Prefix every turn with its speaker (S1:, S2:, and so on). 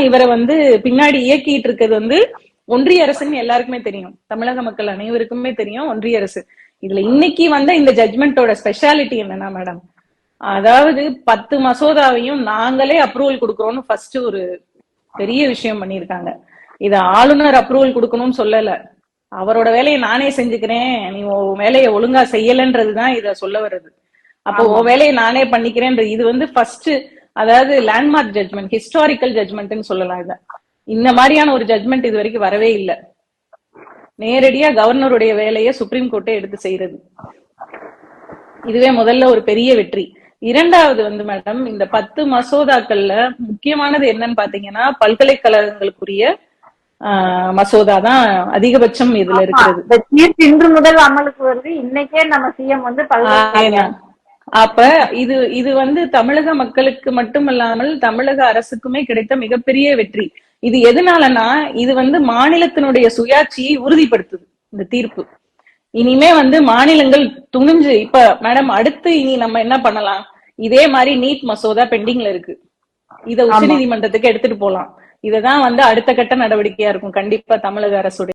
S1: இவரை வந்து பின்னாடி இயக்கிட்டு இருக்கிறது வந்து ஒன்றிய அரசுன்னு எல்லாருக்குமே தெரியும், தமிழக மக்கள் அனைவருக்குமே தெரியும் ஒன்றிய அரசு. இதுல இன்னைக்கு வந்த இந்த ஜட்மெண்டோட ஸ்பெஷாலிட்டி என்னன்னா மேடம், அதாவது 10 மசோதாவையும் நாங்களே அப்ரூவல் கொடுக்கறோம்னு ஃபர்ஸ்ட் ஒரு பெரிய விஷயம் பண்ணிருக்காங்க. இத ஆளுநர் அப்ரூவல் கொடுக்கணும்னு சொல்லல, அவரோட வேலையை நானே செஞ்சுக்கிறேன், நீ உன் வேலையை ஒழுங்கா செய்யலன்றதுதான் இத சொல்ல வருது. அப்போ உன் வேலையை நானே பண்ணிக்கிறேன். இது வந்து ஃபர்ஸ்ட், அதாவது லேண்ட்மார்க் ஜட்மெண்ட், ஹிஸ்டாரிக்கல் ஜட்மெண்ட்னு சொல்லலாம். இத இந்த மாதிரியான ஒரு ஜட்மெண்ட் இது வரைக்கும் வரவே இல்லை. நேரடியா கவர்னருடைய வேலையை சுப்ரீம் கோர்ட்டே எடுத்து செய்யறது, இதுவே முதல்ல ஒரு பெரிய வெற்றி. இரண்டாவது வந்து மேடம், இந்த 10 மசோதாக்கள்ல முக்கியமானது என்னன்னு பாத்தீங்கன்னா பல்கலைக்கழகங்களுக்குரிய மசோதா தான் அதிகபட்சம் இதுல இருக்கிறது.
S2: இன்று முதல் அமலுக்கு வருது. இன்னைக்கே நம்ம சிஎம் வந்து
S1: அப்ப இது வந்து தமிழக மக்களுக்கு மட்டுமல்லாமல் தமிழக அரசுக்குமே கிடைத்த மிகப்பெரிய வெற்றி. இது எதனாலனா இது வந்து மாநிலத்தினுடைய சுயாட்சியை உறுதிப்படுத்துது இந்த தீர்ப்பு. இனிமே வந்து மாநிலங்கள் துணிஞ்சு, இப்ப மேடம் அடுத்து இனி நம்ம என்ன பண்ணலாம், இதே மாதிரி நீட் மசோதா பெண்டிங்ல இருக்கு, இத உச்ச நீதிமன்றத்துக்கு எடுத்துட்டு போலாம். இததான் வந்து அடுத்த கட்ட நடவடிக்கையா இருக்கும் கண்டிப்பா தமிழக அரசுடைய.